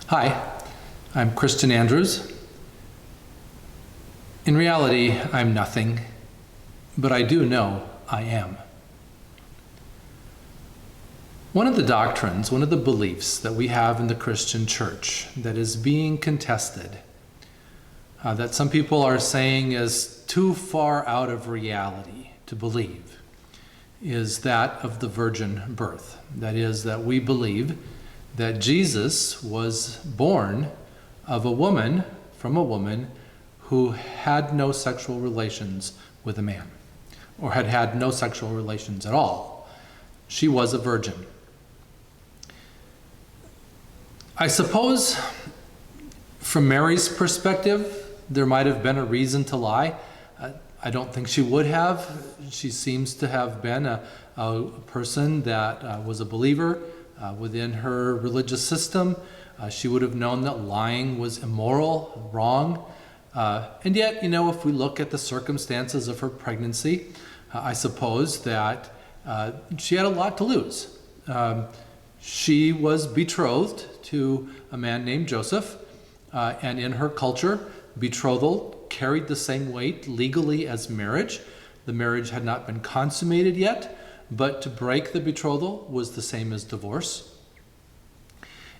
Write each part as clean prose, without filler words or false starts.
Hi, I'm Kristen Andrews. In reality, I'm nothing, but I do know I am. One of the doctrines, one of the beliefs that we have in the Christian church that is being contested, that some people are saying is too far out of reality to believe, is that of the virgin birth. That is, that we believe that Jesus was born of a woman, from a woman who had no sexual relations with a man, or had had no sexual relations at all. She was a virgin. I suppose from Mary's perspective, there might have been a reason to lie. I don't think she would have. She seems to have been a person that was a believer within her religious system. She would have known that lying was immoral, wrong. And yet, if we look at the circumstances of her pregnancy, I suppose that she had a lot to lose. She was betrothed to a man named Joseph, and in her culture, betrothal carried the same weight legally as marriage. The marriage had not been consummated yet, but to break the betrothal was the same as divorce.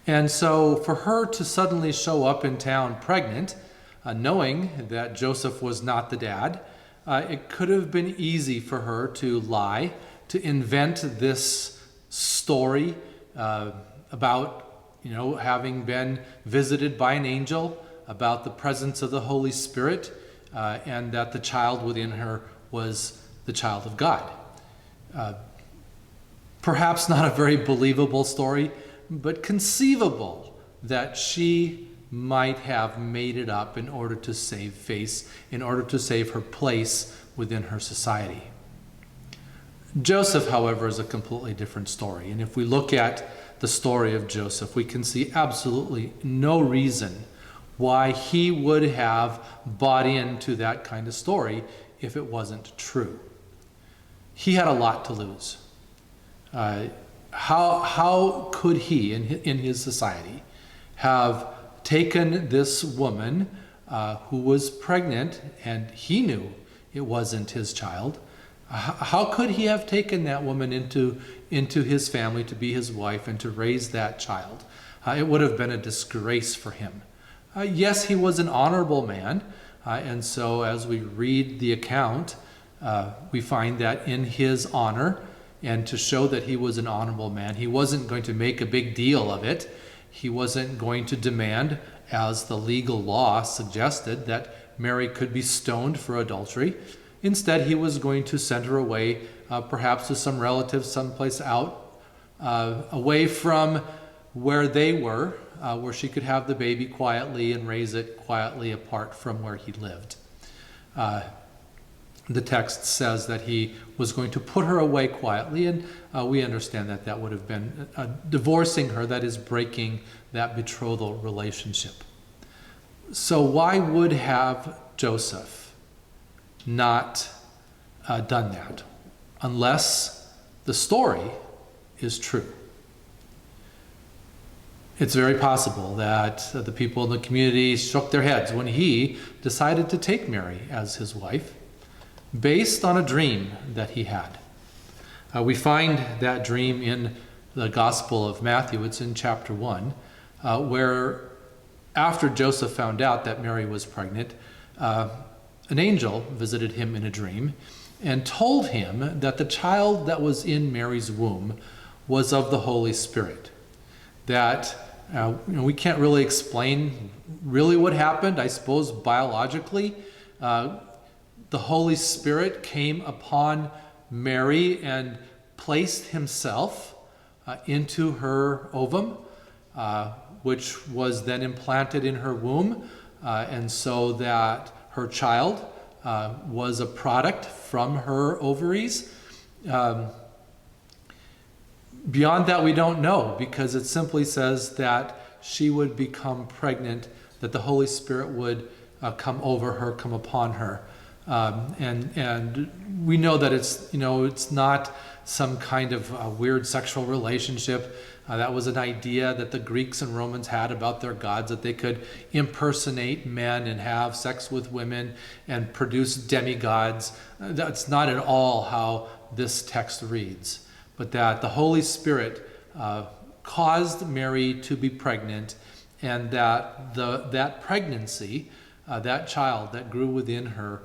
And so for her to suddenly show up in town pregnant, knowing that Joseph was not the dad, it could have been easy for her to lie, to invent this story about having been visited by an angel, about the presence of the Holy Spirit, and that the child within her was the child of God. Perhaps not a very believable story, but conceivable that she might have made it up in order to save face, in order to save her place within her society. Joseph, however, is a completely different story. And if we look at the story of Joseph, we can see absolutely no reason why he would have bought into that kind of story if it wasn't true. He had a lot to lose. How could he, in his society, have taken this woman who was pregnant, and he knew it wasn't his child? How could he have taken that woman into his family to be his wife and to raise that child? It would have been a disgrace for him. Yes, he was an honorable man, and so as we read the account, we find that in his honor, and to show that he was an honorable man, he wasn't going to make a big deal of it. He wasn't going to demand, as the legal law suggested, that Mary could be stoned for adultery. Instead, he was going to send her away, perhaps to some relatives someplace out, away from where they were, where she could have the baby quietly and raise it quietly apart from where he lived. The text says that he was going to put her away quietly, and we understand that that would have been divorcing her, that is, breaking that betrothal relationship. So why would have Joseph not done that, unless the story is true? It's very possible that the people in the community shook their heads when he decided to take Mary as his wife, based on a dream that he had. We find that dream in the Gospel of Matthew. It's in chapter 1, where after Joseph found out that Mary was pregnant, an angel visited him in a dream and told him that the child that was in Mary's womb was of the Holy Spirit. That we can't really explain really what happened. I suppose biologically, the Holy Spirit came upon Mary and placed himself into her ovum, which was then implanted in her womb, and so that her child was a product from her ovaries. Beyond that, we don't know, because it simply says that she would become pregnant, that the Holy Spirit would come over her, come upon her. And we know that it's not some kind of weird sexual relationship. That was an idea that the Greeks and Romans had about their gods, that they could impersonate men and have sex with women and produce demigods. That's not at all how this text reads, but that the Holy Spirit caused Mary to be pregnant, and that that pregnancy, that child that grew within her,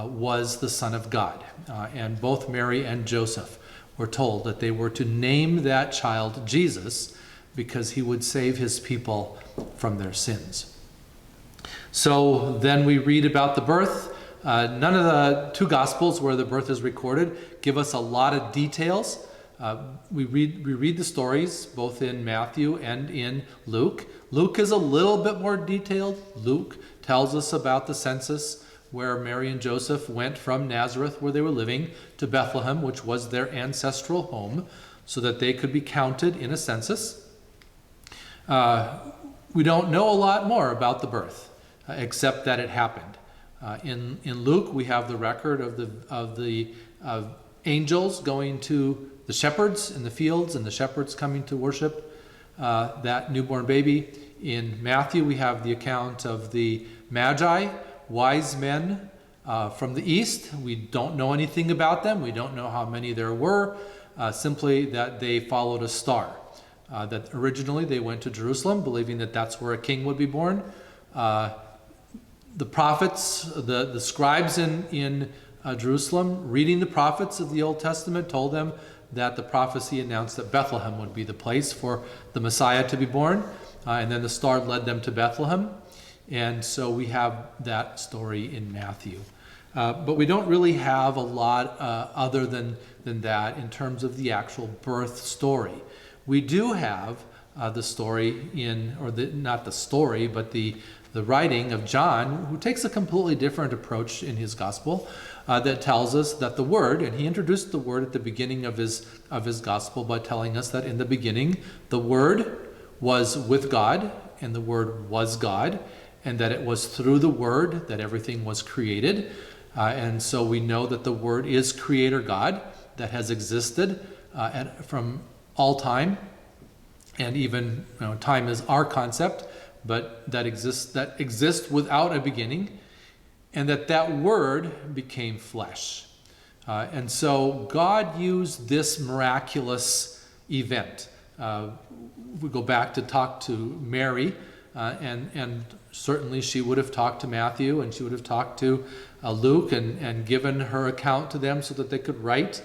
was the Son of God. And both Mary and Joseph were told that they were to name that child Jesus because he would save his people from their sins. So then we read about the birth. None of the two Gospels where the birth is recorded give us a lot of details. We read the stories both in Matthew and in Luke. Luke is a little bit more detailed. Luke tells us about the census, where Mary and Joseph went from Nazareth, where they were living, to Bethlehem, which was their ancestral home, so that they could be counted in a census. We don't know a lot more about the birth, except that it happened. In Luke, we have the record of the angels going to the shepherds in the fields, and the shepherds coming to worship that newborn baby. In Matthew, we have the account of the Magi, wise men from the east. We don't know anything about them. We don't know how many there were, simply that they followed a star. That originally they went to Jerusalem, believing that that's where a king would be born. The prophets, the scribes in Jerusalem, reading the prophets of the Old Testament, told them that the prophecy announced that Bethlehem would be the place for the Messiah to be born. And then the star led them to Bethlehem. And so we have that story in Matthew. But we don't really have a lot other than that in terms of the actual birth story. We do have the story not the story, but the writing of John, who takes a completely different approach in his gospel, that tells us that the Word, and he introduced the Word at the beginning of his gospel by telling us that in the beginning the Word was with God, and the Word was God, and that it was through the Word that everything was created. And so we know that the Word is Creator God that has existed from all time, and even time is our concept, but that exists without a beginning, and that Word became flesh. And so God used this miraculous event. We go back to talk to Mary, and certainly she would have talked to Matthew, and she would have talked to Luke and given her account to them so that they could write.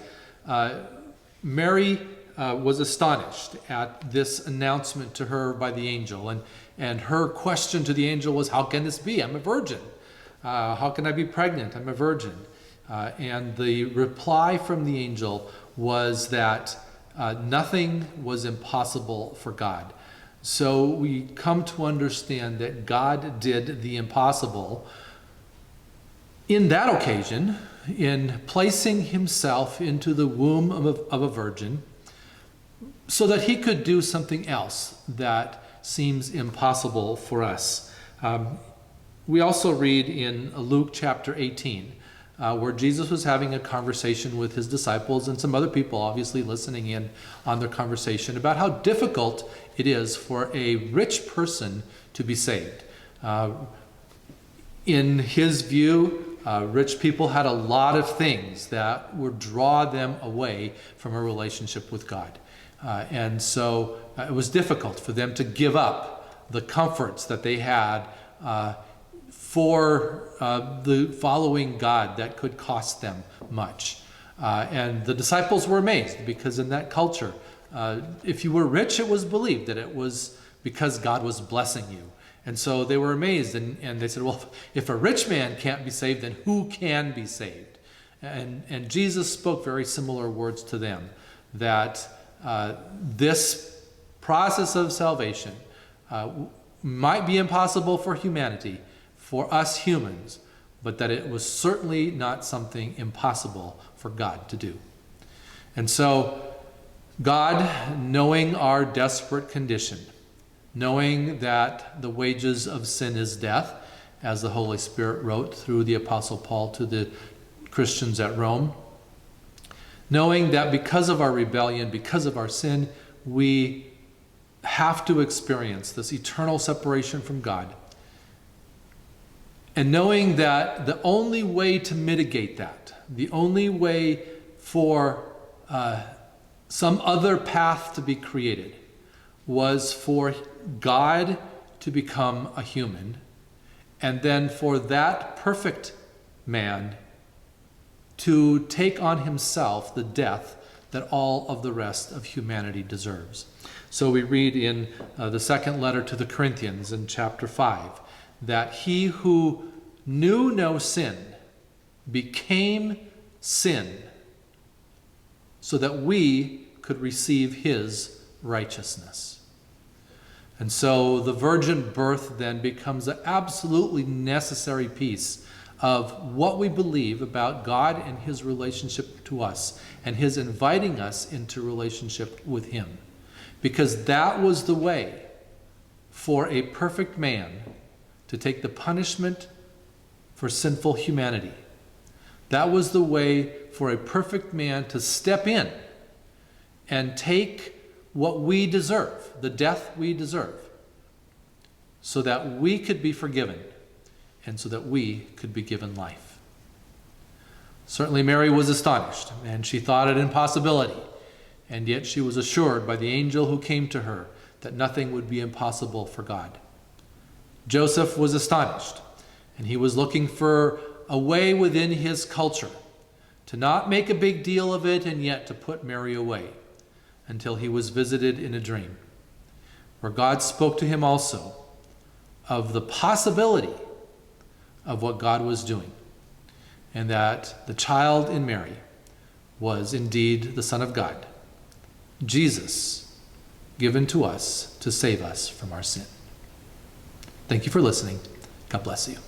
Mary was astonished at this announcement to her by the angel, and her question to the angel was, "How can this be? I'm a virgin. How can I be pregnant? I'm a virgin." And the reply from the angel was that nothing was impossible for God. So we come to understand that God did the impossible in that occasion, in placing himself into the womb of a virgin, so that he could do something else that seems impossible for us. We also read in Luke chapter 18, where Jesus was having a conversation with his disciples and some other people obviously listening in on their conversation about how difficult it is for a rich person to be saved. In his view, rich people had a lot of things that would draw them away from a relationship with God. And so it was difficult for them to give up the comforts that they had for the following God that could cost them much. And the disciples were amazed because in that culture, if you were rich, it was believed that it was because God was blessing you. And so they were amazed, and they said, well, if a rich man can't be saved, then who can be saved? And Jesus spoke very similar words to them, that this process of salvation might be impossible for humanity, for us humans, but that it was certainly not something impossible for God to do. And so God, knowing our desperate condition, knowing that the wages of sin is death, as the Holy Spirit wrote through the Apostle Paul to the Christians at Rome, knowing that because of our rebellion, because of our sin, we have to experience this eternal separation from God. And knowing that the only way to mitigate that, the only way for some other path to be created, was for God to become a human, and then for that perfect man to take on himself the death that all of the rest of humanity deserves. So we read in the second letter to the Corinthians in chapter 5 that he who knew no sin became sin so that we could receive his righteousness. And so the virgin birth then becomes an absolutely necessary piece of what we believe about God and his relationship to us and his inviting us into relationship with him. Because that was the way for a perfect man to take the punishment for sinful humanity. That was the way for a perfect man to step in and take what we deserve, the death we deserve, so that we could be forgiven and so that we could be given life. Certainly Mary was astonished, and she thought it an impossibility, and yet she was assured by the angel who came to her that nothing would be impossible for God. Joseph was astonished, and he was looking for a way within his culture to not make a big deal of it and yet to put Mary away, until he was visited in a dream, where God spoke to him also of the possibility of what God was doing, and that the child in Mary was indeed the Son of God, Jesus, given to us to save us from our sin. Thank you for listening. God bless you.